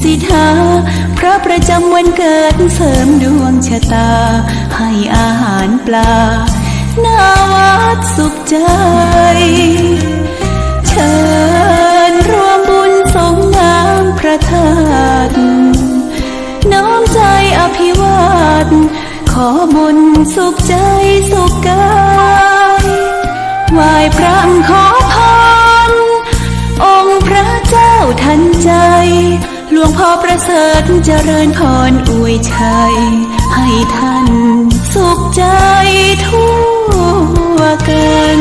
สิทาพระประจำวันเกิดเสริมดวงชะตาให้อาหารปลาหน้าวัดสุขใจเชิญรวมบุญสงน้ำพระธาตุน้อมใจอภิวาทขอบุญสุขใจสุขกายไหว้พระขอพรองค์พระเจ้าทันใจหลวงพ่อประเสริฐเจริญพรอวยชัยให้ท่านสุขใจทั่วกัน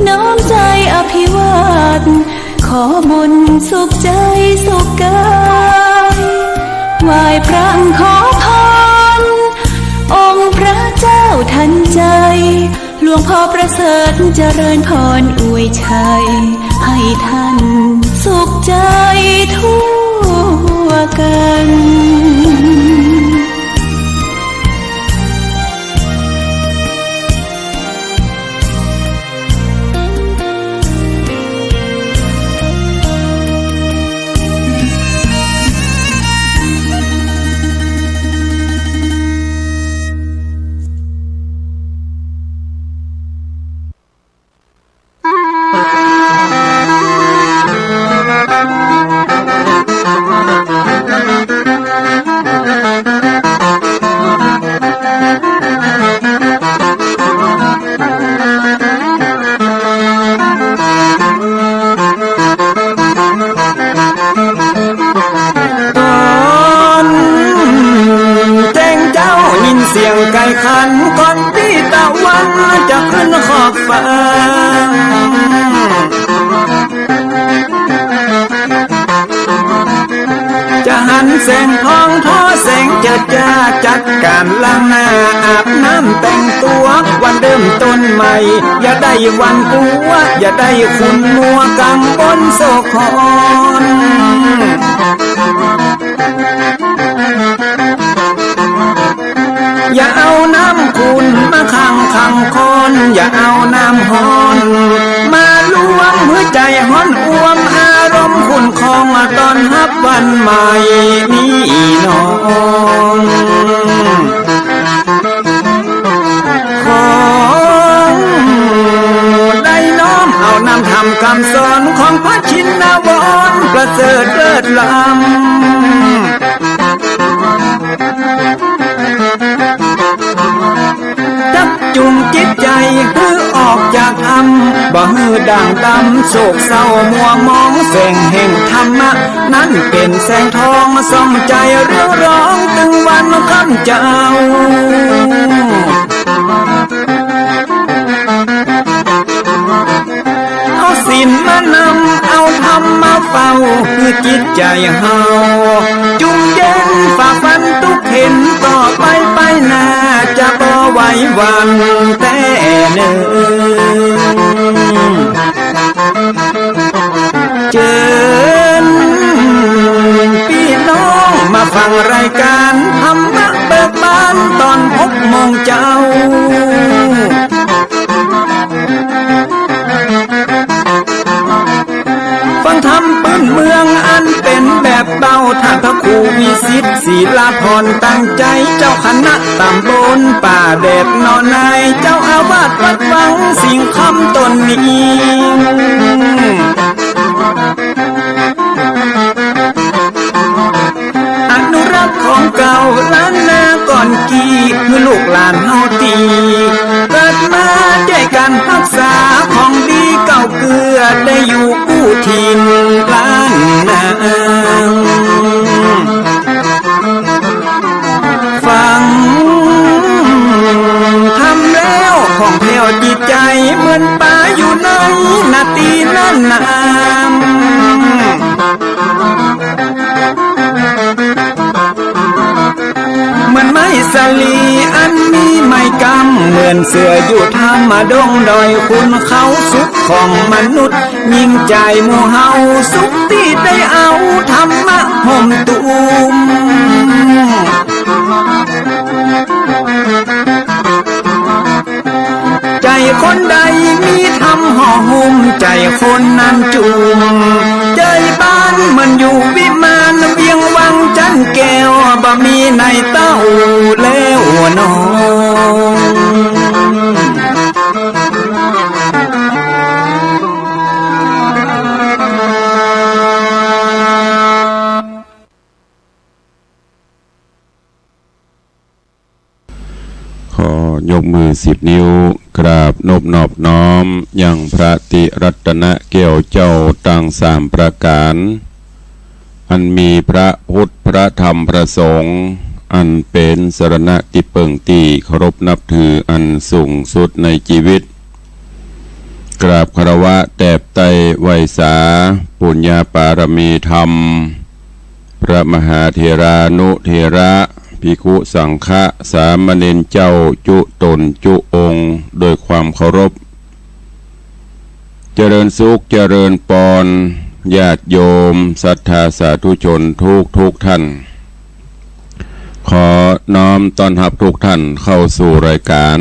น้อมใจอภิวาทขอบุญสุขใจสุขกายไหว้พระขอพรองค์พระเจ้าทันใจหลวงพ่อประเสริฐเจริญพรอวยชัยให้ท่านสุขใจทั่วกันไก่ขันก่อนที่ตะวันจะขึ้นขอบฟ้าจะหันแสงทองทอแสงจะจ้าจัดการล้างหน้าอาบน้ำแต่งตัววันเริ่มต้นใหม่อย่าได้วันกลัวอย่าได้ขุ่นมัวกังวลโศกคอนอย่าเอาน้ำคุณมาขังคอนอย่าเอาน้ำฮ้อนมาลวงหัวใจฮ้อนอ้วมอารมณ์ขุ่นคองมาตอนรับวันใหม่นี้น้องของได้น้อมเอานำทำคำสอนของพระชินวรประเสริฐเลิศล้ำจุงจิตใจฮือออกจากอำบ่ฮือด่างดำโศกเศร้ามัวมองแสงแห่งธรรมะนั้นเป็นแสงทองส่องใจเรื่อร้องตึงวันค่ำเจ้าเอาศีลมานำเอาธรรมมาเฝ้าคือจิตใจเฮาจุงเย็นฝ่าฟันทุกเห็นต่อไปหน้าจะบ่ไหววันแต่เนิ่นเชิญพี่น้องมาฟังรายการธรรมะเบิกบานตอน6 โมงเจ้าฟังธรรมพื้นเมืองอันเป็นแบบเบาท่านพระครูวิสิทธิ์ศิลาภรณ์ตั้งใจเจ้าคณะตำบลป่าแดดนอนในเจ้าอาวาสวัดวังสิ่งคำตนนี้อนุรักษ์ของเก่าล้านนาก่อนกี่คือลูกหลานเฮาตีเกิดมาด้วยกันรักษาของดีเก่าเกลือได้อยู่กู้ถิ่นล้านนาฟังทำแล้วของแผ่วจิตใจเหมือนป่าอยู่ในนาทีนั้นนา ลีอันมีไม่กำเหมือนเสืออยู่ธรรมดงดอยคุณเขาสุขของมนุษย์ยิ่งใจหมู่เฮาสุขที่ได้เอาธรรมะห่มตุมใจคนใดมีธรรมห่อหุ้มใจคนนั้นจุมใจบ้านมันอยู่วิมานเวียงวังจันแก้วบ่มีในเต้าแล้วน้องยกมือ10 นิ้วกราบนบนอบน้อมยังพระติรัตนแก้วเจ้าตั้ง3 ประการอันมีพระพุทธพระธรรมพระสงฆ์อันเป็นสรณะที่เปิ่งตีเคารพนับถืออันสูงสุดในชีวิตกราบคารวะแตบไตไวสาปุญญาปารมีธรรมพระมหาเถรานุเถระภิกขุสังฆะสามเณรเจ้าจุตนจุองค์โดยความเคารพเจริญสุขเจริญปอนญาติโยมศรัทธาสาธุชนทุกท่านขอน้อมต้อนรับทุกท่านเข้าสู่รายการ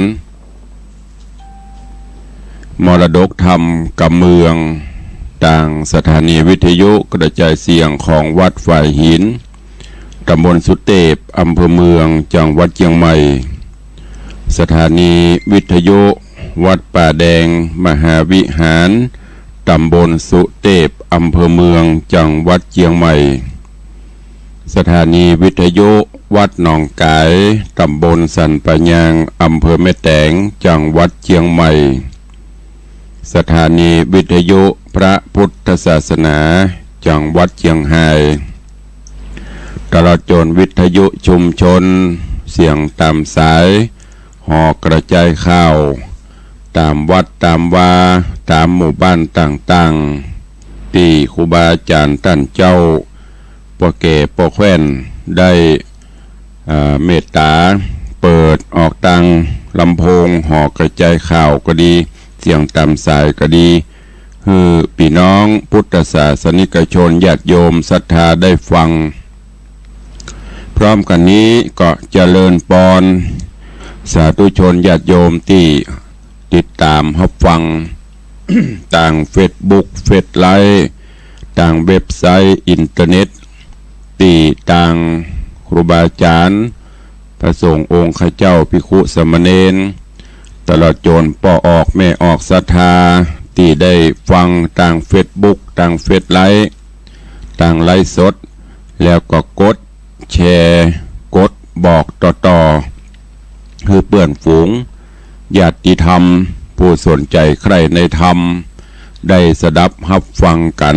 มรดกธรรมกับเมืองต่างสถานีวิทยุกระจายเสียงของวัดฝ่ายหินตำบลสุเทพอำเภอเมืองจังหวัดเชียงใหม่สถานีวิทยุวัดป่าแดงมหาวิหารตำบลสุเทพอำเภอเมืองจังหวัดเชียงใหม่สถานีวิทยุวัดหนองกายตำบลสันปะยางอำเภอแม่แตงจังหวัดเชียงใหม่สถานีวิทยุพระพุทธศาสนาจังหวัดเชียงรายตลอดจนวิทยุชุมชนเสียงตามสายหอกระจายข่าวตามวัดตามวาตามหมู่บ้านต่างๆที่ครูบาอาจารย์ท่านเจ้าปอแก่ปอแคว้นได้เมตตาเปิดออกตังลำโพงหอกกระจายข่าวก็ดีเสียงตามสายก็ดีคือพี่น้องพุทธศาสนิกชนญาติโยมศรัทธาได้ฟังพร้อมกันนี้ก็เจริญปอนสาธุชนญาติโยมที่ติดตามรับฟัง ต่างเฟซบุ๊กเฟซไลน์ต่างเว็บไซต์อินเทอร์เน็ตที่ต่างครูบาอาจารย์พระสงฆ์องค์ข้าเจ้าภิกขุสามเณรตลอดจนพ่อออกแม่ออกศรัทธาที่ได้ฟังต่างเฟซบุ๊กต่างเฟซไลน์ต่างไลฟ์สดแล้วก็กดแชร์กดบอกต่อคือเพื่อนฝูงญาติธรรมผู้สนใจใครในธรรมได้สดับรับฟังกัน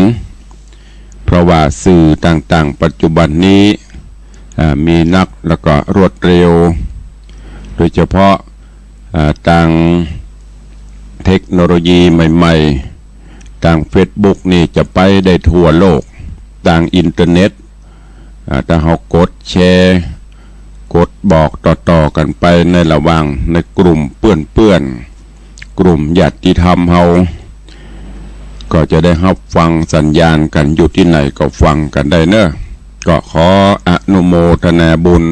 เพราะว่าสื่อต่างๆปัจจุบันนี้มีนักแล้วก็รวดเร็วโดยเฉพาะต่างเทคโนโลยีใหม่ๆต่างเฟซบุ๊กนี่จะไปได้ทั่วโลกต่างอินเทอร์เน็ตถ้าเรากดแชร์กดบอกต่อๆกันไปในระหว่างในกลุ่มเพื่อนกลุ่มญาติธรรมเราก็จะได้รับฟังสัญญาณกันอยู่ที่ไหนก็ฟังกันได้เนอะก็ขออนุโมทนาบุญ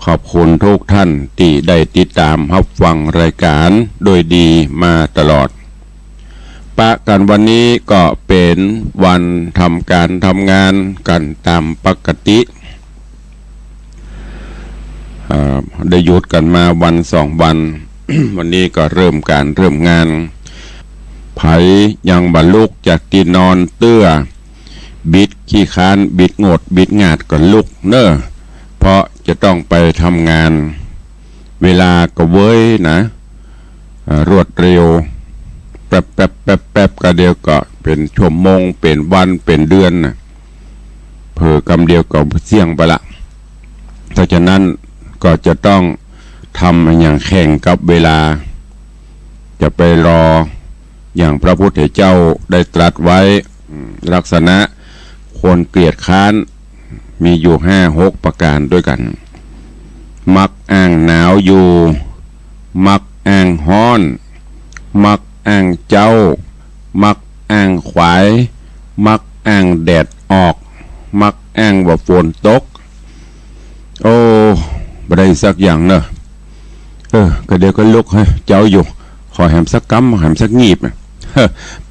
ขอบคุณทุกท่านที่ได้ติดตามรับฟังรายการโดยดีมาตลอดปะกันวันนี้ก็เป็นวันทำการทำงานกันตามปกติได้หยุดกันมาวัน2 วัน วันนี้ก็เริ่มงานไผยังบรรลุกจากที่นอนเตื้อบิดขี้ค้านบิดงดบิดงาดก็ลุกเนอะเพราะจะต้องไปทำงานเวลาก็เว้ยนะรวดเร็วแป๊บก็เดียวก็เป็นชั่วโมงเป็นวันเป็นเดือนนะเผลอกำเดียวก็เสี่ยงไปละเพราะฉะนั้นก็จะต้องทำอย่างแข่งกับเวลาจะไปรออย่างพระพุทธเจ้าได้ตรัสไว้ลักษณะคนเกลียดค้านมีอยู่5-6 ประการด้วยกัน มักอ้างหนาวอยู่มักอ้างฮ้อนมักอ้างเจ้ามักอ้างขวายมักอ้างแดดออกมักอ้างว่าฝนตกโอ้บ่ได้สักอย่างเนอะก็เดี๋ยวก็ลุกให้เจ้าอยู่ขอแหมสักกำแหมสักงีบ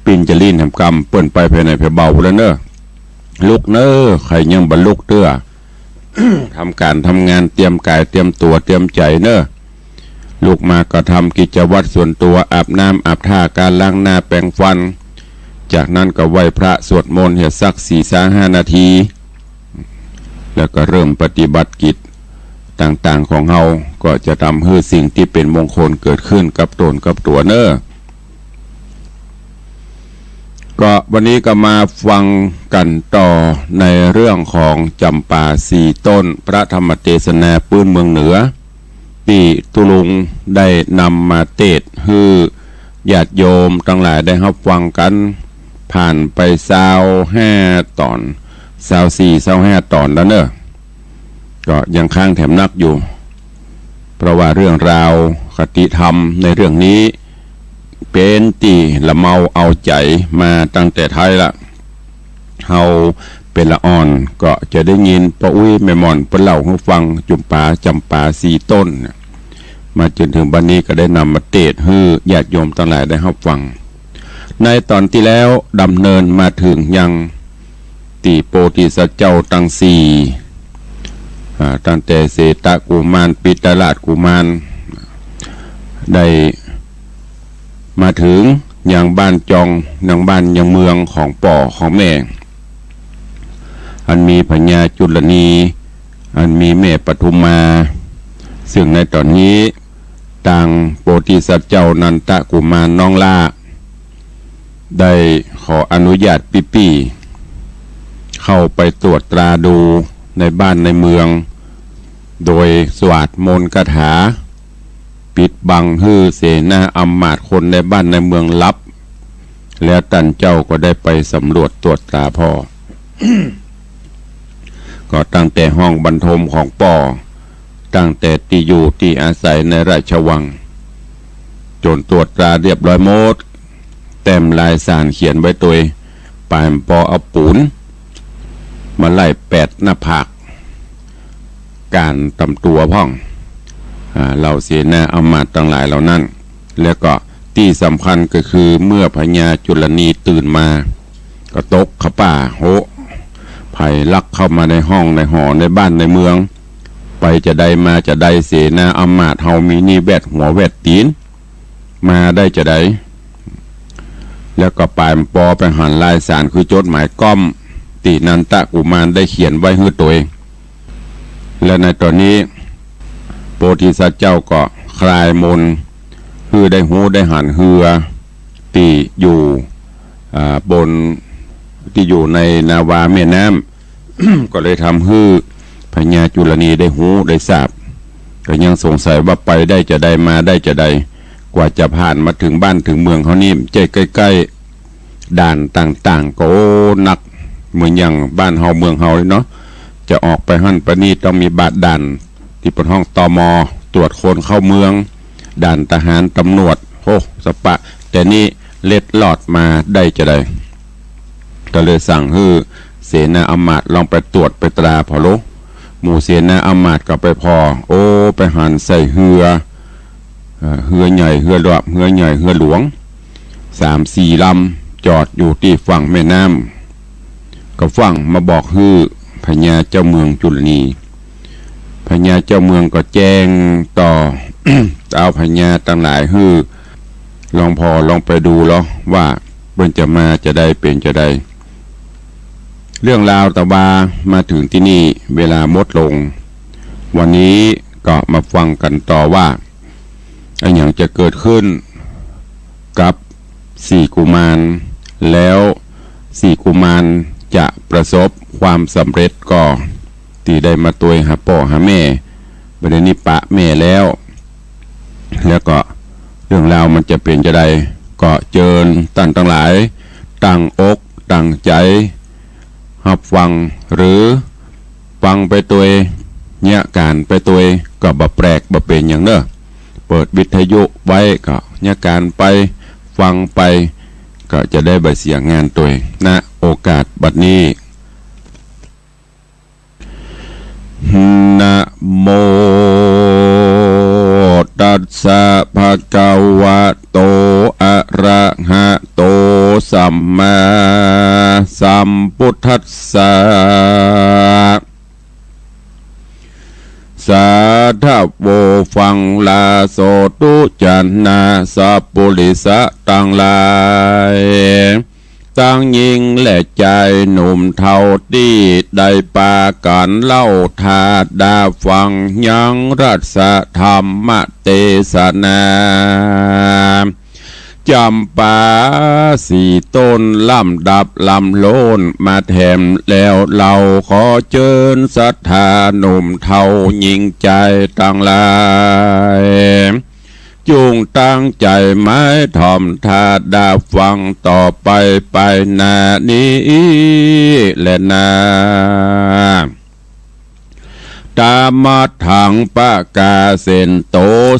ปิ่นจะลีนแหมกำเปิ่นไปภายในเพเบาแล้วเนอะลุกเนอะใครยังบรรลุกเตื้อ ทำการทำงานเตรียมกายเตรียมตัวเตรียมใจเนอะลูกมาก็ทำกิจวัตรส่วนตัวอาบน้ำอาบท่าการล้างหน้าแปรงฟันจากนั้นก็ไหว้พระสวดมนต์เฮ็ดสัก4-5 นาทีแล้วก็เริ่มปฏิบัติกิจต่างๆของเฮาก็จะทำให้สิ่งที่เป็นมงคลเกิดขึ้นกับตนกับตัวเนอะก็วันนี้ก็มาฟังกันต่อในเรื่องของจำปา4 ต้นพระธรรมเทศนาปื้นเมืองเหนือที่ตุลุงได้นำมาเทศน์ให้ญาติโยมทั้งหลายได้รับฟังกันผ่านไป25 ตอน24-25 ตอนแล้วเนอะก็ยังค้างแถมนักอยู่เพราะว่าเรื่องราวคติธรรมในเรื่องนี้เป็นตีละเมาเอาใจมาตั้งแต่ไทยละเฮาเป็นละอ่อนก็จะได้ยินป้าอุ้ยแม่หม่อนเพิ่นเล่าให้ฟังจำปา4 ต้นมาจนถึงบัดนี้ก็ได้นำมาเทศน์ให้ญาติโยมทั้งหลายได้รับฟังในตอนที่แล้วดำเนินมาถึงยังตีโพธิสัตว์เจ้าตั้ง4ตั้งแต่เสตกุมารปิตราชกุมารได้มาถึงยังบ้านจองยังบ้านยังเมืองของป่อของแม่อันมีพญาจุลนีอันมีแม่ปทุมมาซึ่งในตอนนี้ต่างโพธิสัตว์เจ้านันทกุมารน้องลาได้ขออนุญาตปีเข้าไปตรวจตราดูในบ้านในเมืองโดยสวดมนต์คาถาปิดบังฮือเสนาอำมาตย์คนในบ้านในเมืองลับแล้วตันเจ้าก็ได้ไปสำรวจตรวจตราพ่อ ก็ตั้งแต่ห้องบรรทมของป่อตั้งแต่ที่อยู่ที่อาศัยในราชวังจนตรวจตราเรียบร้อยหมดแต้มลายสารเขียนไว้ตัวปลายปอเอาปูนมาไล่8 หน้าผากการตำตัวพ่องเราเสนาอำมาตย์ทั้งหลายเหล่านั้นแล้วก็ที่สำคัญก็คือเมื่อพญาจุลนีตื่นมาก็ตกขป่าโหไผ่ลักเข้ามาในห้องในหอในบ้านในเมืองไปจะได้มาจะได้เสนาอำมาตย์เฮามีนี่แวดหัวแวดตีนมาได้จะได้แล้วก็ปลายปอไปหันลายสารคือจดหมายก้อมตีนันทกุมารได้เขียนไว้ให้ตัวเองและในตอนนี้โพธิสัตว์เจ้าก็คลายมนคือได้หูได้หันเหือตีอยู่บนที่อยู่ในนาวาแม่น้ำ ก็เลยทำให้พญาจุลนีได้หูได้ทราบก็ยังสงสัยว่าไปได้จะได้มาได้จะได้กว่าจะผ่านมาถึงบ้านถึงเมืองเขานี่ใจใกล้ๆด่านต่างๆก็นักเหมือนอย่างบ้านเฮาเมืองเฮาเลยเนาะจะออกไปหั่นไปนี่ต้องมีบาดด่านที่เป็นห้องตม.ตรวจคนเข้าเมืองด่านทหารตำรวจโอ้สปะแต่นี่เล็ดลอดมาได้จะได้ก็เลยสั่งให้เสนาอำมาตย์ลองไปตรวจไปตราพอโลหมู่เสนาอำมาตย์ก็ไปพอโอ้ไปหันใส่เรือใหญ่เรือหลวงเรือใหญ่เรือหลวง3-4 ลำจอดอยู่ที่ฝั่งแม่น้ำก็ฝั่งมาบอกให้พญาเจ้าเมืองจุลนีพญาเจ้าเมืองก็แจ้งต่อ เอาพญาต่างหลายให้ลองไปดูแล้วว่าเพิ่นจะมาจะได้เป็นจะได้เรื่องราวตะบามาถึงที่นี่เวลาหมดลงวันนี้ก็มาฟังกันต่อว่าอะไรอย่างจะเกิดขึ้นกับ4 กุมารแล้ว4 กุมารจะประสบความสำเร็จก็ที่ได้มาตัวหาพ่อหาแม่ประเด็นนี้ปะแม่แล้วก็เรื่องราวมันจะเป็นจะได้ก็เจิญท่านทั้งหลายตั้งอกตั้งใจรับฟังหรือฟังไปตัว เนี่ยการไปตัวก็บ่แปลกบ่เป็นอย่างเด้อเปิดวิทยุไว้ก็เนี่ยการไปฟังไปก็จะได้ใบเสียงานตัวนะโอกาสบัดนี้นะโมตัสสะภะคะวะโตอะระหะโตสัมมาสัมพุทธัสสะสาธุโวฟังลาโสตุจันนาสัพปุริสะตังลายตั้งยิงและใจหนุ่มเท่าที่ได้ปากันเล่าทาดาฟังยังรัศธรรมเทศนาจำปาสี่ต้นลำดับลำโลนมาแถมแล้วเราขอเชิญศรัทธาหนุ่มเท่ายิงใจตั้งหลายจุงตั้งใจไม้ถ่อมทาดาฟังต่อไปไปนานี้และนาตามมาถังปะกาเซนโต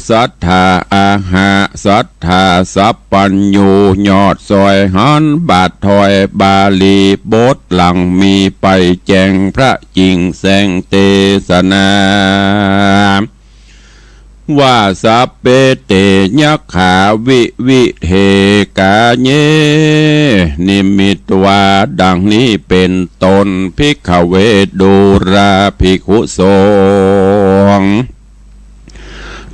สัทธาอาหาสัทธาสัพปัญญูยอดซอยหันบาทถอยบาลีบทหลังมีไปแจงพระจริงแสงเทศนาว่าสัพเพเตยักขาวิเทกาเยนิมิตวาดังนี้เป็นตนภิกขเวดูราภิกขุสงฆ์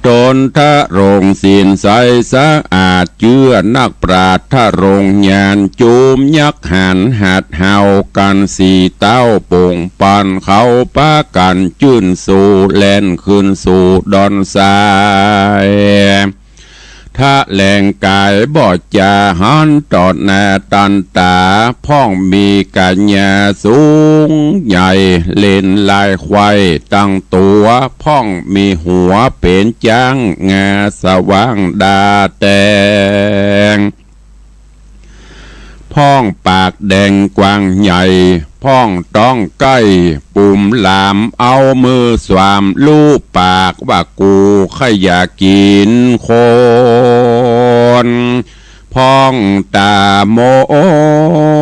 ตนทะรงศีลใสสะอาดเชื่อนักปราชญ์ทะรงญาณจูมยักหันหัดเฮากันสีเต้าป่งปันเขาปะกันจื่นสู่แล่นขึ้นสู่ดอนทรายถ้าแหลงกายบอดจาหันตอดหน้าตันตาพ่องมีกัญญาสูงใหญ่เล่นลายควายตั้งตัวพ่องมีหัวเป็นจังงาสว่างดาแดงพ่องปากแดงกว้างใหญ่พ่องต้องใกล้ปุ่มหลามเอามือสวามลูบปากว่ากูขอยากกินคนพ่องตาโม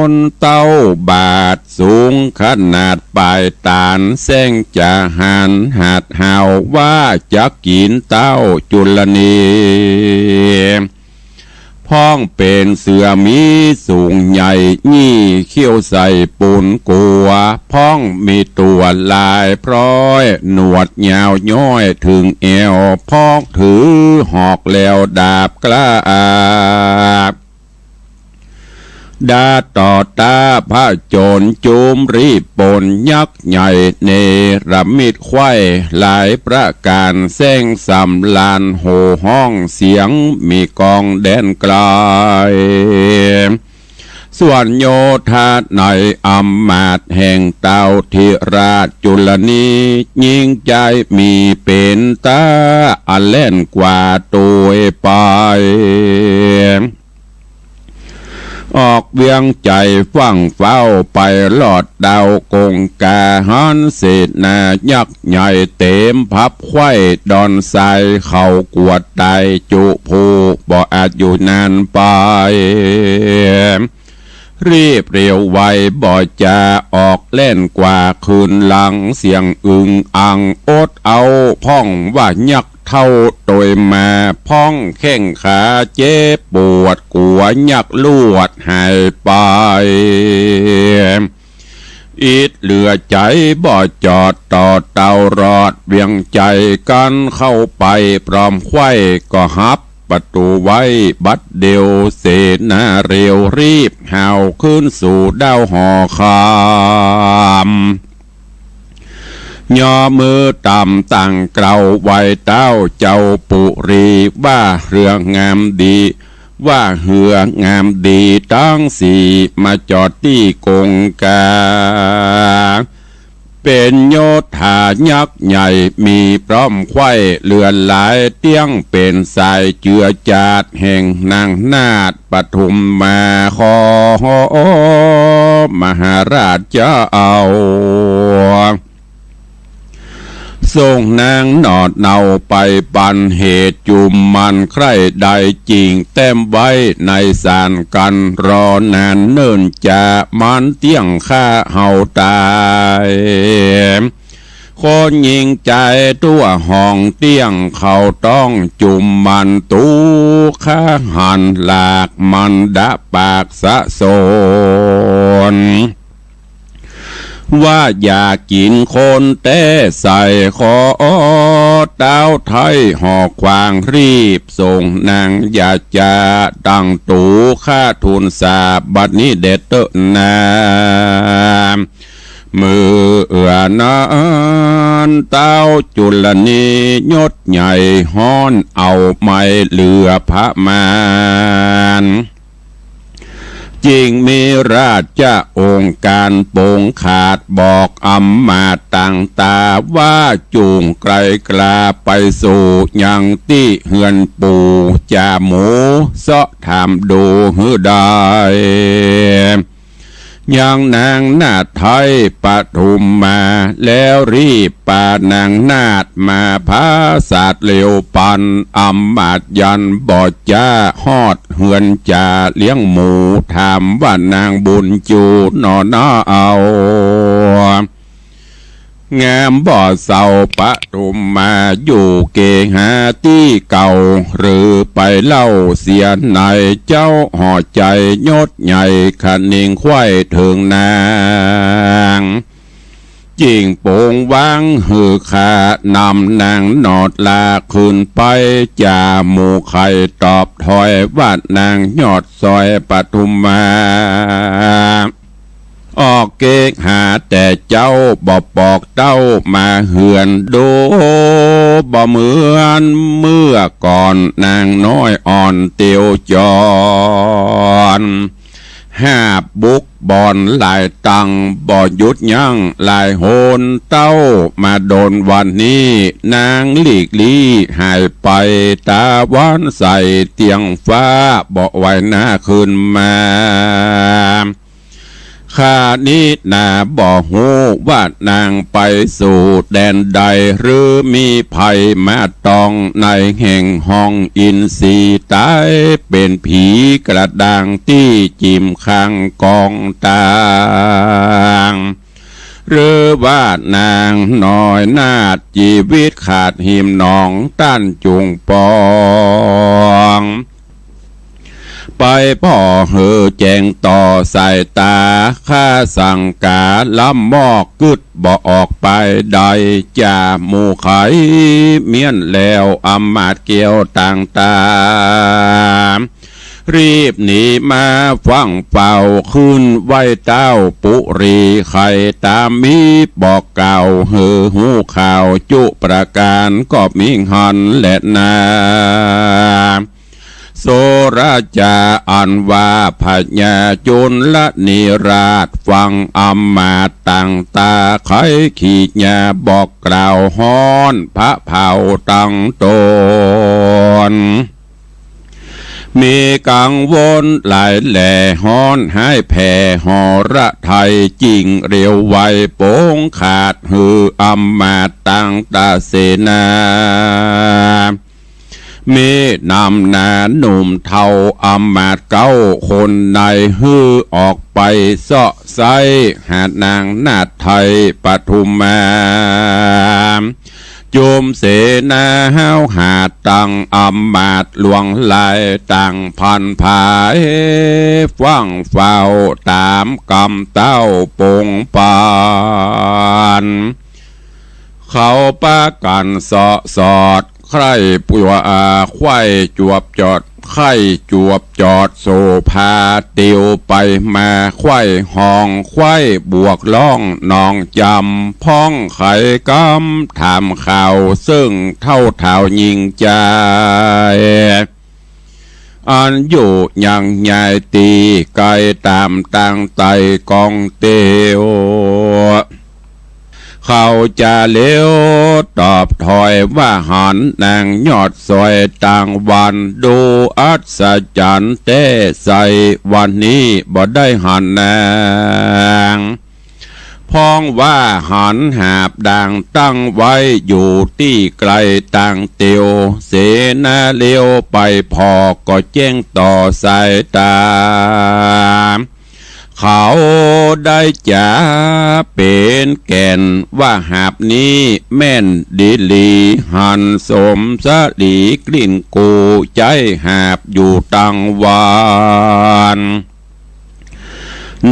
นเต้าบาทสูงขนาดปลายตาลแสงจะหันหัดหาวว่าจะกินเต้าจุลนีพ้องเป็นเสือมีสูงใหญ่ยี่เขี้ยวใส่ปูนกัวพ้องมีตัวลายพร้อยหนวดยาวย้อยถึงเอวพ้องถือหอกแล้วดาบกล้าดาต่อตาพระโจรจูมรีบปนยักษ์ใหญ่เนรมิตไข่หลายประการแสงสำลานโห่ห้องเสียงมีกองแดนไกลส่วนโยธาในอำมาตย์แห่งเต่าธิราชจุลนียิ่งใจมีเป็นตาอันเล่นกว่าตัวไปออกเวียงใจฟังเฝ้าไปหลอดดาวกงกาหันเศษนายักษ์ใหญ่เต็มพับไข่ดอนทรายเขากวดไตจุผูบ่อาจอยู่นานไปรีบเร็วไวบ่จะออกเล่นกว่าคืนหลังเสียงอึงอังอดเอาพ่องว่ายักษ์เท่าโดยมาพ้องแข้งขาเจ็บปวดกัวยักลวดหายไปอิดเหลือใจบ่จอดต่อเตารอดเวียงใจกันเข้าไปพร้อมไข่ก็ฮับประตูไว้บัดเดียวเสนาเร็วรีบหาวขึ้นสู่ดาวหอคามย่อมือต่ำตั้งเกลาไว้เต้าเจ้าปุรีว่าเรื่องงามดีว่าเหืองามดีตั้งสี่มาจอดที่กงกาเป็นโยธายักษ์ใหญ่มีพร้อมไข่เลือนหลายเตี้ยงเป็นสายเจือจาดแห่งนางนาฏปฐุมมาขอมหาราชเจ้าท ส่งนางนอดเนาไปปันเหตุจุมมันใครใดจริงแต้มไว้ในสารกันรอนานเนิ่นจะมันเตี้ยงข้าเฮาตายคนยิงใจตัวห้องเตี้ยงเขาต้องจุมมันตู้ข้าหันหลากมันดะปากสะโซนว่าอยากกินคนแต่ใส่ขอเต้าไทยหอกควางรีบส่งนางอยากจะดังตูค่าทุนสาบัดนี้เด็ดเตนามือนั้นเต้าจุลนียศใหญ่ฮ้อนเอาไม่เหลือพระมารจริงมีราชองค์การโปงขาดบอกอำมาตย์ต่างตาว่าจูงไกลกลาไปสู่ยังที่เฮือนปู่จ่าหมูเสาะถามดูหือได้ยังนางนาฏไทยปฐุมมาแล้วรีบปานางนาฏมาพาศาสตร์เลียวปันอำมาตย์ยันบอดจ้าฮอดเฮือนจ่าเลี้ยงหมูถามว่านางบุญจูนอน้าเอางามบ่อเสาปฐุมมาอยู่เกหาที่เก่าหรือไปเล่าเสียในเจ้าห่อใจยศใหญ่ขันนิงควายถึงนางจิงโป่งวางหือขานำนางนอดลาขึ้นไปจ่าหมู่ไข่ตอบถอยว่านางยอดซอยปฐุมมาออกเกกหาแต่เจ้าบ่ปอกเต้ามาเหือนดูบ่เหมือนเมื่อก่อนนางน้อยอ่อนเตียวจอนหาบบุกบอนหลายตังบ่หยุดยั้งหลายโหนเต้ามาโดนวันนี้นางหลีกลี่หายไปตาวันใส่เตียงฟ้าบ่ไว้หน้าขึ้นมาข้านี้นาบ่หูว่านางไปสู่แดนใดหรือมีภัยมาตองในแห่งห้องอินทรีตายเป็นผีกระดังที่จิมข้างกองตางหรือว่านางน้อยนาดชีวิตขาดหิมหนองต้านจุงปองไปพ่อเหอแจงต่อสายตาข้าสั่งกาล้ำมอกกึดบ่ออกไปใดจ่าหมู่ไขเมียนแล้วอำมาตย์เกี่ยวต่างตารีบหนีมาฟังเป่าขึ้นไว้เต้าปุรีไข่ตามมีบอกเก่าเหอหูข่าวจุประการก็มิงหันและนาโสราจาอันว่าพญาจุลละนิราชฟังอำมาตย์ต่างตาไขขีญาบอกกล่าวฮ้อนพระเผาตั้งตนมีกังวลหลายแหล่ฮ้อนให้แผ่หอระไทยจริงเร็วไวโป้งขาดหืออำมาตย์ต่างตาเสนามีนำนาหนุ่มเทาอำมาตย์เก้าคนในฮือออกไปเสาะไซหาดนางนาฏไทยปฐุมมาโจมเสนาห้าวหาดตังอำมาตย์หลวงลายตังพันภายฟังเฝ้าตามกำเต้าปงปานเขาปากันเสาะสอดใครปัวไข่จวบจอดไข่จวบจอดโซพาเตียวไปมาไข่ห้องไข่บวกล่องนองจำพ้องไข่กำถามข่าวซึ่งเท่าเท่ายิงใจอันอยู่ยังใหญ่ตีไกลตามต่างไตกองเตียวเขาจะเลี้ยวตอบถอยว่าหันนางยอดซอยต่างวันดูอัศจรรย์เต้ใส่วันนี้บ่ได้หันนาง พ้องว่าหันหาบด่างตั้งไว้อยู่ที่ไกลต่างเตียวเสนาเลี้ยวไปพอก็แจ้งต่อสายตาเขาได้จ่าเป็นแก่นว่าหาบนี้แม่นดีลีหันสมสลีกลิ่นกูใจหาบอยู่ตังวาน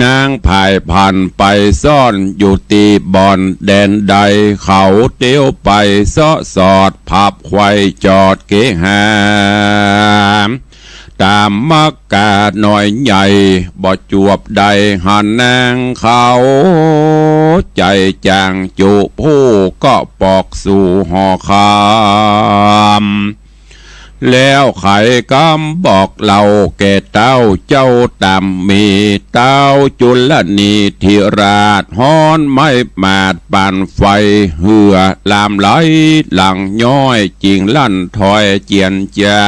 นางภายพันไปซ่อนอยู่ตีบอนแดนใดเขาเตี้ยวไปซอสอดผับควายจอดเกหามตามมักกาหน่อยใหญ่บ่จวบใดหันนางเขาใจจางจุผู้ก็ปอกสู่หอคามแล้วไขกำบอกเล่าแก่เต้าเจ้าตามมีเต้าจุลนีธิราชฮ้อนไม่มาดปานไฟเหือลามไหลหลังย้อยจิงลั่นถอยเจียนจา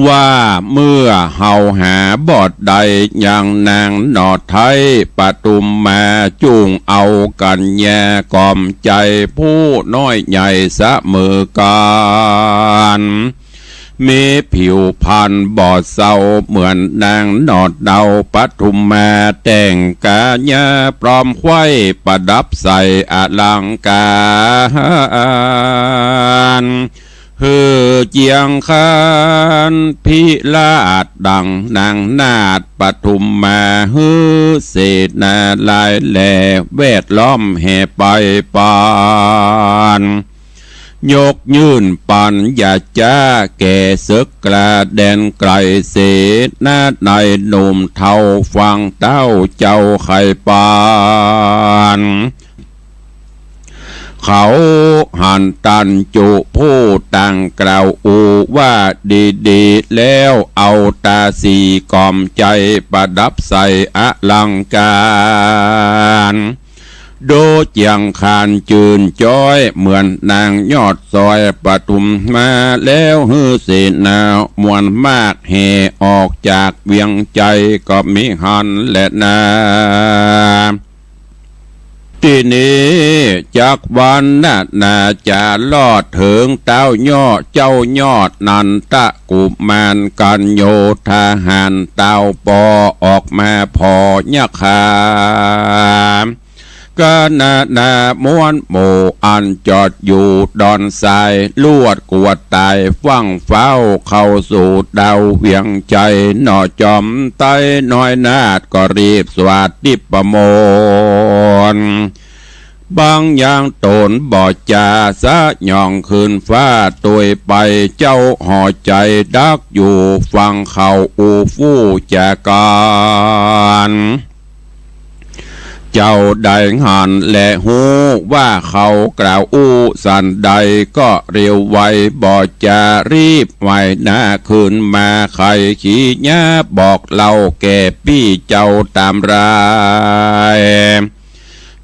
ว่าเมื่อเฮาหาบอดใดอย่างนางหนอดไทยปตุมมาจุงเอากันแย่กอมใจผู้น้อยใหญ่เสมอกันมีผิวพันบอดเศร้าเหมือนนางหนอดเดาปทุมมาแต่งกาญาปลอมไข้ประดับใส่อลังการฮือเจียงคานพิลาดดังนางนาดปทุมมาฮือเศษนาลายแหล่แวดล้อมแห่ไปปานยกยื่นปันอย่าจ้าแก่ศึกกระแดนไกลเศษนาในหนุ่มเท่าฟังเต้าเจ้าไข่ปานเขาหันตันจุผู้ต่างกล่าวอูว่าดีๆแล้วเอาตาสีกล่อมใจประดับใส่อลังการโดเจียงคานจืนจ้อยเหมือนนางยอดซอยปทุมมาแล้วฮือเสนามวลมากแห่ออกจากเวียงใจก็มีหันและนาที่นี้จากวันนาจะลอดถึงเต้ายอดเจ้ายอดนันตะกุมารกันโยทหารเต้าปอออกมาพอยะคากนาม้วนโมอันจอดอยู่ดอนทรายลวดกวดตายฟังเฝ้าเข้าสู่ดาวเวียงใจหน่อจอมไต้น้อยนาดก็รีบสวัสดิประโมนบางอย่างตนบ่จาสะย่องคืนฟ้าตัวไปเจ้าห่อใจดักอยู่ฟังเขาอูฟู่จาการเจ้าได้หันและหูว่าเขากล่าวอู้สันใดก็เร็วไวบ่จะรีบไว้หน้าคืนมาใครขี้ยาบอกเล่าแก่พี่เจ้าตามราย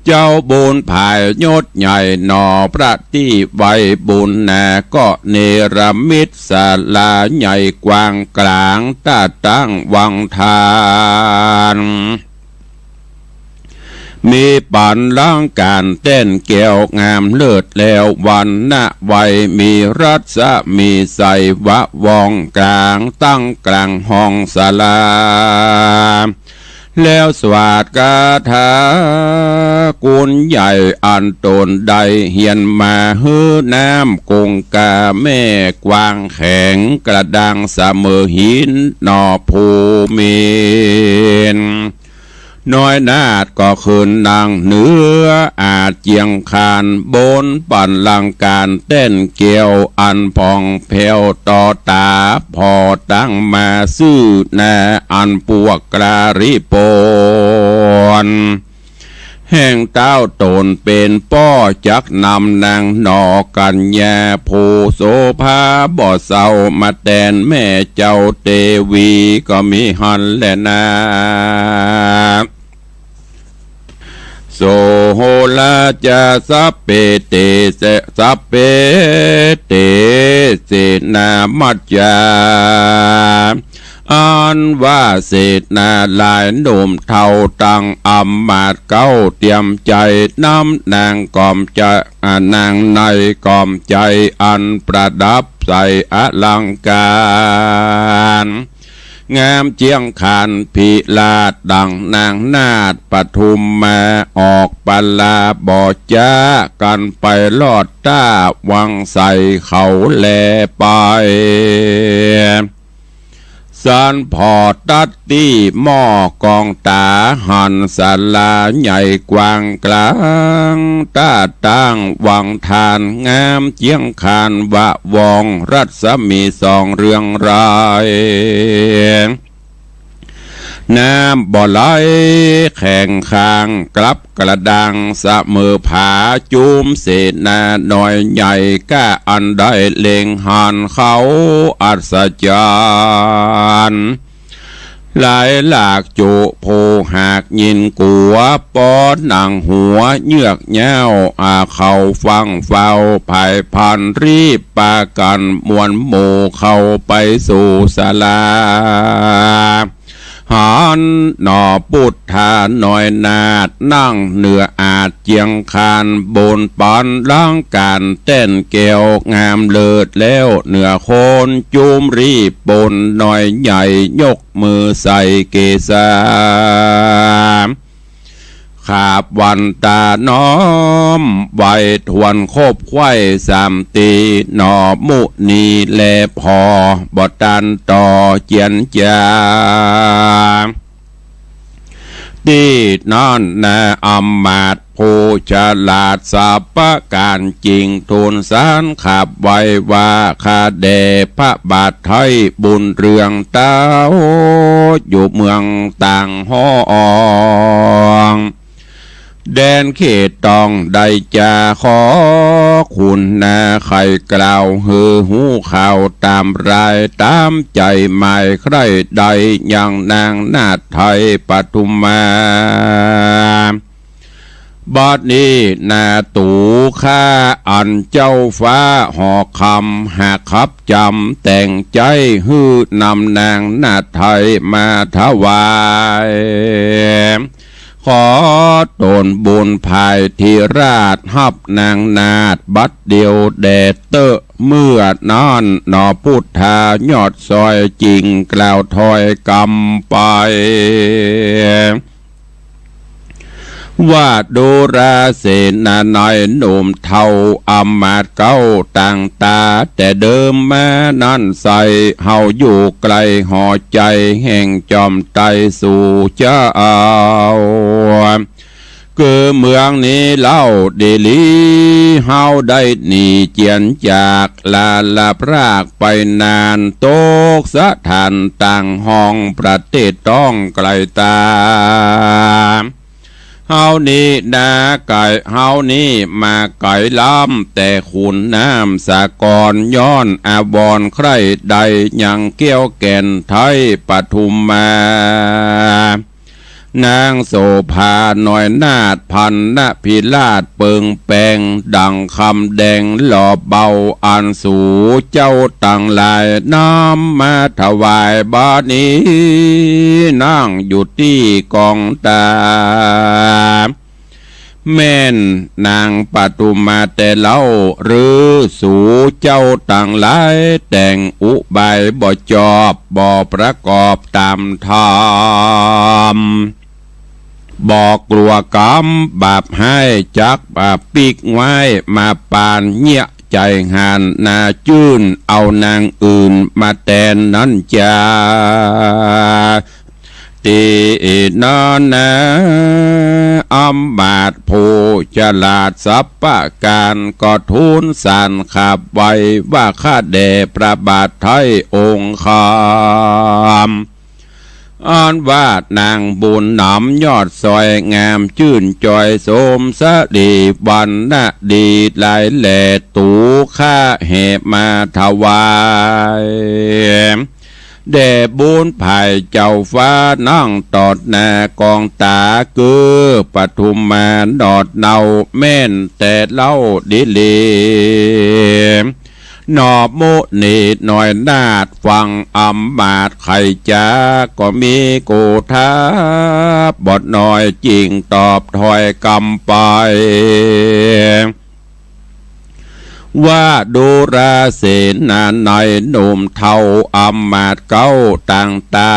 เจ้าบุญภายยศใหญ่หนอพระที่ไว้บุญนาก็เนรมิตศาลาใหญ่กว้างกลางตาตั้งวังทานมีปันล่างการเต้นแก้วงามเลิศแล้ววันนะไวมีรัศมีใสวะวองกลางตั้งกลางห้องศาลาแล้วสวาดกาถากุลใหญ่อันตนใดเหียนมาฮื้อน้ำกงกาแม่กวางแข็งกระดังเสมอหินนอภูมินน้อยนาดก็คืนนางเนื้ออาจเจียงคานบนปั่นลังการเต้นเกี่ยวอันพองแผ่วต่อตาพอตั้งมาซื่อแน่อันปวกกราริโปนแห่งเต้าตนเป็นป้อจักนำนางหนอกันแย่ผู้โสภาบ่เศร้ามาแตนแม่เจ้าเตวีก็มีหันและนาโสโหลาจะสัพเพเตเสสัพเพเตเสนามัจจา อันว่าเศษนาลายหนุ่มเท่าตังอำมาตย์เก้าเตรียมใจน้ำนางกอมใจนางในกอมใจอันประดับใส่อลังการงามเจียงคานพิลาดดังนางนาฏปทุมมาออกปัลลาบ่อจ้ากันไปลอดต้าวังใส่เขาแลไปสานพอตัดตี้หม้อกองตาหันศาลาใหญ่กว้างกลางตาตั้งวังทานงามเจียงคานวะวองรัศมีสองเรืองรายน้ำบ่อไหลแข่งข้างกลับกระดังสะมือผาจุมเศษนาหน่อยใหญ่ก้าอันได้เล็งหันเขาอัศจรรย์หลายหลากจุโพหากยินกัวปอดหนังหัวเยือกแย้วเขาฟังเฝ้าภายพันรีบปากันมวนหมู่เข้าไปสู่ศาลาหันหน่อปุถทาหน่อยนาดนั่งเหนืออาจเจียงคานบนปอนล้างการเต้นเกวงามเลิศแล้วเหนือโคนจุมรีบบนหน่อยใหญ่ยกมือใส่เกศาขาบวันตาน้อมไว้ทวนคบไข่สามตีหนอมุนีแลพอบตันต่อเจียนจาดีนั่นนาอำมาตย์ผู้ฉลาดสาปการจริงทูลสารขับไว้ว่าข้าแด่พระบาทไทยบุญเรืองเต้าอยู่เมืองต่างห้องแดนเขตตองได้จาขอคุณนาใครกล่าวฮือหูข่าวตามรายตามใจหมายใครใดอย่างนางนาฏไทยปทุมมาบัดนี้นาตูข้าอันเจ้าฟ้าหอกคำหากขับจำแต่งใจฮือนำนางนาฏไทยมาถวายขอตนบุญภายที่ราชฮับนางนาฏบัดเดียวแดดเตอะเมื่อนอนหนอพุทธายอดซอยจริงกล่าวถอยกำไปว่าดูราเสนาหน่อยหนุ่มเท่าอำมาตย์เก้าต่างตาแต่เดิมแม่นั่นใส่เฮาอยู่ไกลห่อใจแห่งจอมไตสู่เจ้าคือเมืองนี้เล่าดีลีเฮาได้หนีเจียนจากลาลาพรากไปนานโตกสถานต่างห้องประเทศต้องไกลตาเฮานี้นาไก่เฮานี้มาไก่ล้ำแต่ขุนน้ำสะกอนย้อนอาบอนใครใดยังเกี้ยวแก่นไทยปทุมมานางโสภาหน่อยนาฏพันนพิลาศเปิงแปงดังคำแดงหล่อเบาอันสูเจ้าต่างลายน้ำมาถวายบาดนี้นั่งอยู่ที่กองตาแม่นนางปทุมมาแต่เล่าหรือสู่เจ้าต่างหลายแต่งอุบายบ่จอบบ่ประกอบตามธรรมบอกกลัวกรรมบาปให้จักบาปปีกไว้มาปานเงี่ยใจหานนาจื้นเอานางอื่นมาแทนนั้นจาตีนอนนะอำมาตย์ผู้ฉลาดสัพพะการก็ทูลสารขับไว้ว่าข้าแด่พระบาทไทยองค์คำอ้อนว่านางบุญหนำยอดซอยงามชื่นจอยสมสะดีวันนะดีหลายแหล่ตูข้าเหมาถวายแด่บุญภายเจ้าฟ้านั่งตอดหน้ากองตาคือปทุมมาดอดเนาแม่นแต่เล่าดิเล นอโมเนตหน่อยนาดฟังอำมาตย์ไข่จาก็มีกูท้าบทหน่อยจริงตอบถอยกำไปว่าดูราเสนาในหนุ่มเทาอำมาตย์เก้าต่างตา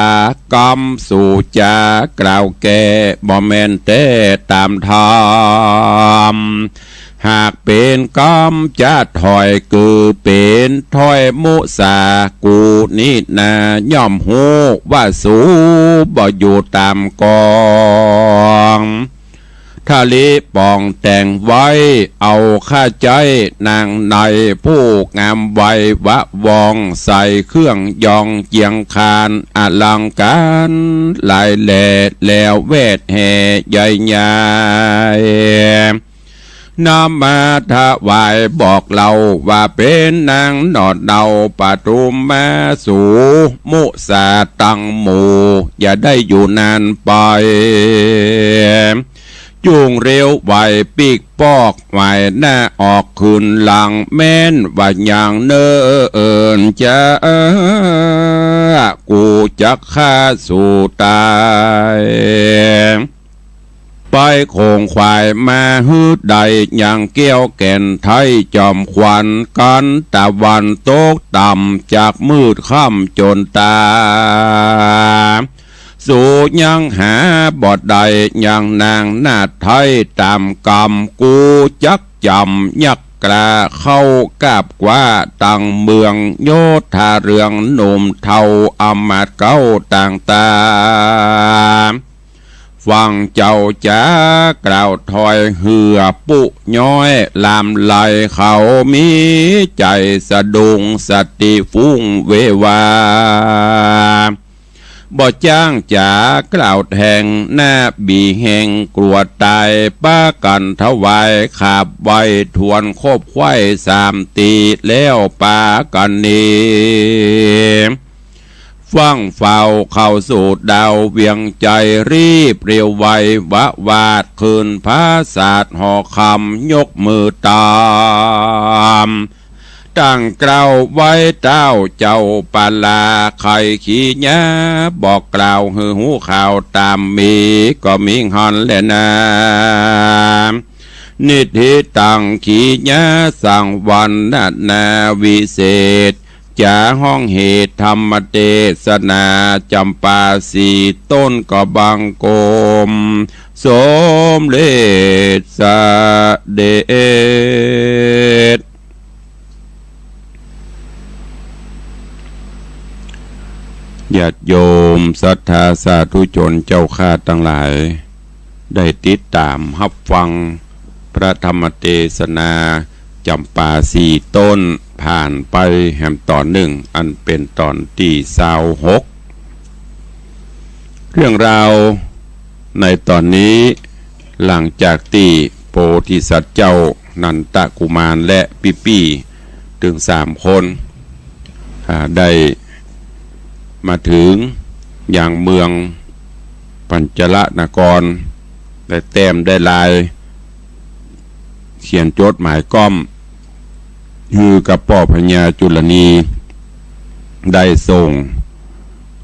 กำสู่จากล่าวแก่บ่แม่นแต่ตามธรรมหากเป็นกำจะถอยคือเป็นถอยมุสากูนี่นาย่อมหูว่าสูบ่อยู่ตามกองทะเลปองแต่งไว้เอาข้าใจนางในผู้งามไว้วะวองใส่เครื่องยองเจียงคานอลังการหลายแหล่แล้วเวทแห่ใหญ่ใหญ่นำมาถวายบอกเราว่าเป็นนางนอดเดาปทุมมาสู่มุสาตังหมู่อย่าได้อยู่นานไปจุงเร็วไหวปีกปอกไหวหน้าออกคืนหลังแม่นว่าอย่างเนิ่นจะกูจะฆ่าสู่ตายไปโคงควายมาฮืดใดอย่างเกี้ยวแก่นไทยจอมควันกันตะวันตกต่ำจากมืดค่ำจนตาสู่ยังหาบอดใดยังนางนาไทยตามกรรมกูจักจำยักกระเข้ากาบกว่าตั้งเมืองโยธาเรืองหนุ่มเทาอำมาตย์เก้าต่างตาฟังเจ้าจากล่าวถอยเหือปุย้อยลามไหลเขามีใจสะดุงสติฟุ้งเววาบ่จ้างจากล่าวแทงหน้าบีแห่งกลัวตายป้ากันถวายขาบไว้ทวนคบไข่3 ตีแล้วป้ากันนี้ฟังเฝ้าเข้าสู่ดาวเวียงใจรีบเรียวไววะวาดคืนพระศาสตร์ห่อคำยกมือตามตั้งกล่าวไว้เจ้าเจ้าปาลาไข่ขี้ยาบอกกล่าวหือหูข่าวตามมีก็มีหอนและนานิธิตังขี้ยาสั่งวันนาวิเศษจะห้องเหตุธรรมเทศนาจำปาสีต้นก็บังโกมสมเด็จสเด็จญาติโยมศรัทธาสาธุชนเจ้าข้าทั้งหลายได้ติดตามรับฟังพระธรรมเทศนาจำปาสีต้นผ่านไปแห่งตอน1อันเป็นตอนที่26เรื่องราวในตอนนี้หลังจากที่โพธิสัตว์เจ้านันตกุมารและปิปีถึง3 คนได้มาถึงอย่างเมืองปัญจละนครได้แต้มได้ลายเขียนจดหมายก้อมฮือกับพ่อพญาจุลนีได้ส่ง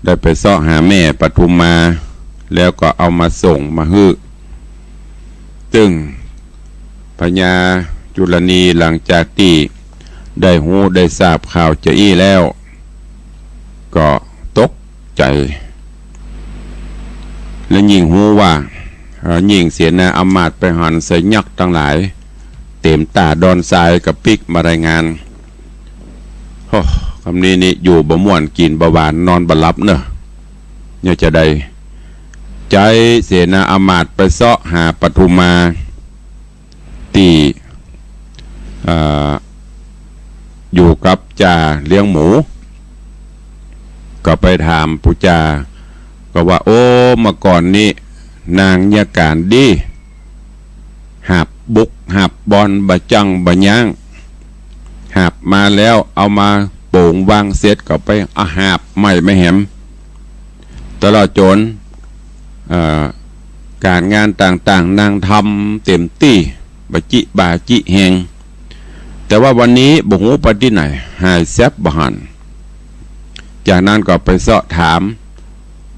ได้ไปเสาะหาแม่ปทุมมาแล้วก็เอามาส่งมาฮือซึ่งพญาจุลนีหลังจากที่ได้หูได้ทราบข่าวเจ้าอี้แล้วก็ตกใจและยิ่งหูว่ายิ่งเสียนาอำมาตย์ไปหันใส่ยักษ์ทั้งหลายเต็มตาดอนทรายกับปิกมารายงานคำนี้นี่อยู่บ่ม่วนกินบ่หวานนอนบ่หลับเนอะเนี่ยจะได้ใจเสนาอำมาตย์ไปเสาะหาปทุมมาตีอยู่กับจ่าเลี้ยงหมูก็ไปถามผู้จ่าก็ว่าโอ้เมื่อก่อนนี้นางยาการดีหับบุกหับบอลบะจังบะย่างหับมาแล้วเอามาโป่งวางเสร็จก็ไปเอาหับไม่แหมตลอดจนการงานต่างๆนางทำเต็มที่บะจิบาจิแหง แต่ว่าวันนี้บ่ฮู้ไปที่ไหนหายแซบบ่หันจากนั้นก็ไปเสาะถาม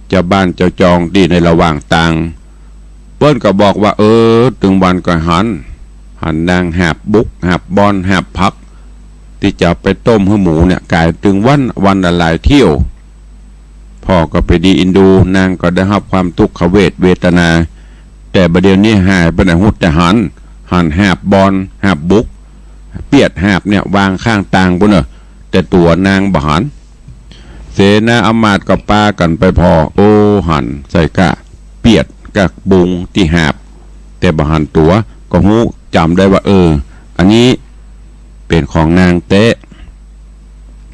เจ้าบ้านเจ้าจองที่ในระหว่างต่างเปิ้นก็บอกว่าถึงวันก็หันนางแหบบุกแหบบอนแหบพักที่จะไปต้มให้หมูเนี่ยกลายถึงวันละหลายเที่ยวพ่อก็ไปดีอินดูนางก็ได้รับความทุกขเวทนาแต่ประเดี๋ยวนี้หายไปไหนหุดแต่หันแหบบอนแหบบุกเปียดแหบเนี่ยวางข้างต่างบนเนอะแต่ตัวนางบหันเสนาอำมาตย์กับปากันไปพอหันใส่กะเปียดกะบุงที่แหบแต่บหันตัวก็หูจำได้ว่าอันนี้เป็นของนางเตะ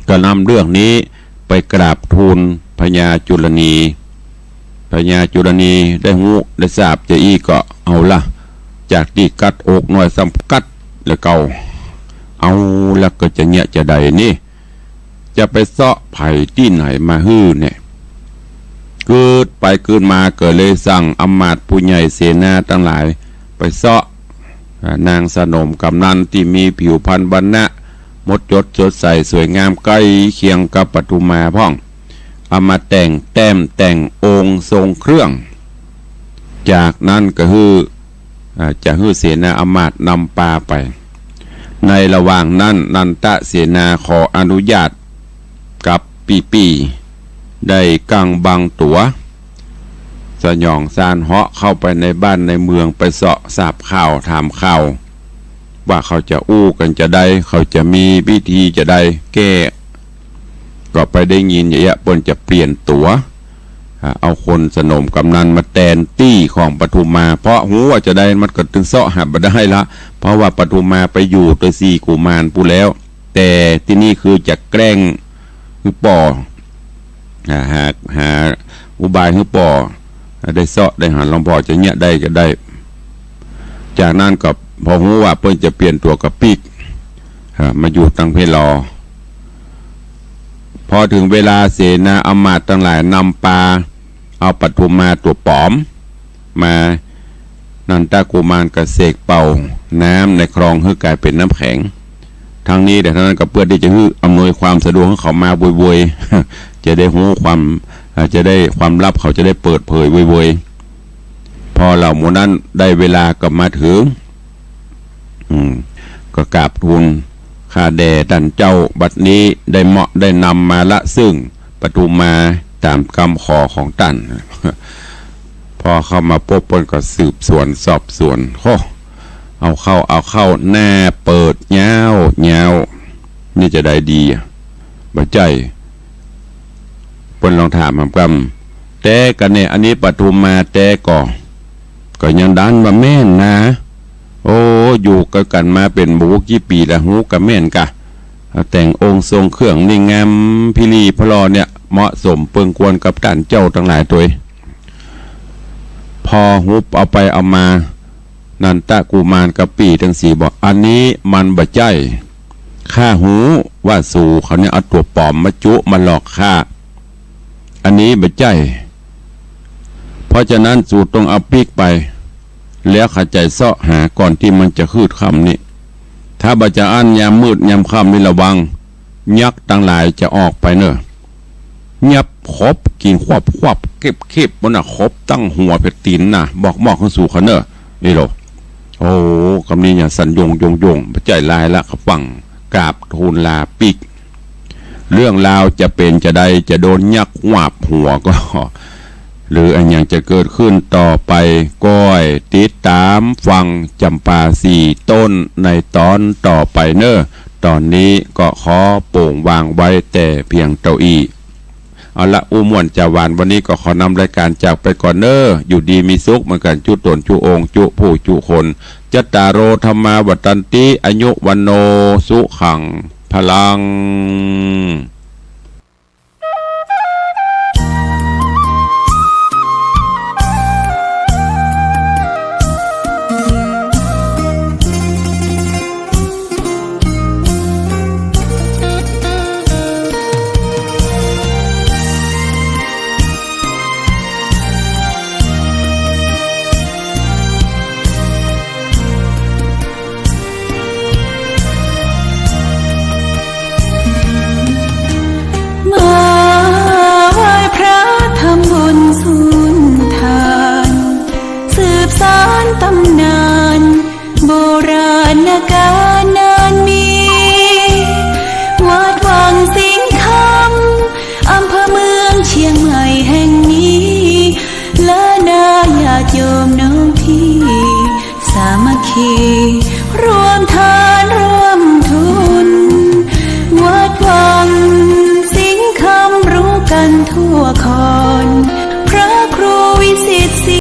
ก็นำเรื่องนี้ไปกราบทูลพญาจุลนีได้หูได้ทราบจะอีก็เอาละจากที่กัดอกหน่อยสำกัดแล้วเก่าเอาแล้วก็จะเนี่ยจะใดนี่จะไปเสาะไผ่ที่ไหนมาฮื้อเนี่ยเกิดไปเกิดมาเกิดเลยสั่งอำมาตย์ผู้ใหญ่เสนาทั้งหลายไปเสาะนางสนมกำนันที่มีผิวพรรณบรรณะมดยศสดใสสวยงามใกล้เคียงกับปทุมมาพ่องเอามาแต่งแต้มแต่งองค์ทรงเครื่องจากนั้นก็จะเสนาอำมาตย์นำปาไปในระหว่างนั้นนันตะเสนาขออนุญาตกับปีได้กังบังตัวสยองซานเหาะเข้าไปในบ้านในเมืองไปเสาะทราบข่าวถามข่าวว่าเขาจะอู้กันจะได้เขาจะมีพิธีจะได้แก้ก็ไปได้ยินอย่างเงี้ยปนจะเปลี่ยนตัวเอาคนสนมกำนันมาแทนตี้ของปทุมมาเพราะหูว่าจะได้มันก็ถึงเสาะหับมาได้ละเพราะว่าปทุมมาไปอยู่ตัวซีกุมารปูแล้วแต่ที่นี่คือจะแกล้งคือป่อหาอุบายคือป่อได้เสาะได้หันลองพอจะเนี่ยได้ก็ได้จากนั้นก็พอหูว่าเพิ่นจะเปลี่ยนตัวกับปีกมาอยู่ตั้งเพลอพอถึงเวลาเสนาอำมาตย์ทั้งหลายนำปลาเอาปฐุมมาตัวปอมมานันตากุมารกระเสกเป่าน้ำในคลองให้กลายเป็นน้ำแข็งทางนี้แต่ท่านก็เพื่อที่จะอำนวยความสะดวกให้เขามาบวยๆจะได้หูความจะได้ความลับเขาจะได้เปิดเผยบวยๆพอเหล่าหมู่นั้นได้เวลาก็มาถึงก็กราบทูลข้าแด่ท่านเจ้าบัดนี้ได้เหมาะได้นำมาละซึ่งปฐุมมาตามคำขอของท่านพอเข้ามาพบปนก็สืบสวนสอบสวนเอาเข้าแน่เปิดเงานี่จะได้ดีบ่ใจปนลองถามคำแต่กันเนี่ยอันนี้ปฐุมมาแต่ก็ยังดันว่าแม่นนะอยู่กันมาเป็นบุกกี่ปีแล้วหูกับแม่นกะแต่งองค์ทรงเครื่องนี่งามพิลีพลอเนี่ยเหมาะสมเปิงควรกับท่านเจ้าทั้งหลายตัวพอหูเอาไปเอามานันตะกุมารกับปีทั้งสี่บอกอันนี้มันบ่ใจข้าหูว่าสู่เขาเนี่ยเอาตัวปลอมมาจุมาหลอกข้าอันนี้บ่ใจเพราะฉะนั้นสู่ต้องเอาปีกไปแล้วขัดใจเสาะหาก่อนที่มันจะคืดคำนี้ถ้าบัจะอันยามมืดยามค่ำนี่ระวังยักษ์ทั้งหลายจะออกไปเนอะยับคบกินควบเก็บบนน่ะคบตั้งหัวเพชรตีนน่ะบอกขึ้นสู่เขาเนอะนี่หรอคำนี้เนี่ยสัญญงปัจจัยลายละเขาฟังกราบทูลลาปีกเรื่องราวจะเป็นจะใดจะโดนยักษ์หวาบหัวก็หรืออันอย่างจะเกิดขึ้นต่อไปก้อยติดตามฟังจำปาสี่ต้นในตอนต่อไปเนอะตอนนี้ก็ขอโป่งวางไว้แต่เพียงเต้าอี้เอาละม่วนจาวานวันนี้ก็ขอนำรายการจากไปก่อนเนอะอยู่ดีมีสุขเหมือนกันจุตนจุองจุผู้จุคนจัตตารโอธรรมาวัตันติอายุวันโนสุขังพลัง านตำนานโบราณกาลนานมีวัดวังสิงห์คำอำเภอเมืองเชียงใหม่แห่งนี้และนาญาติโยมน้องพี่สามัคคี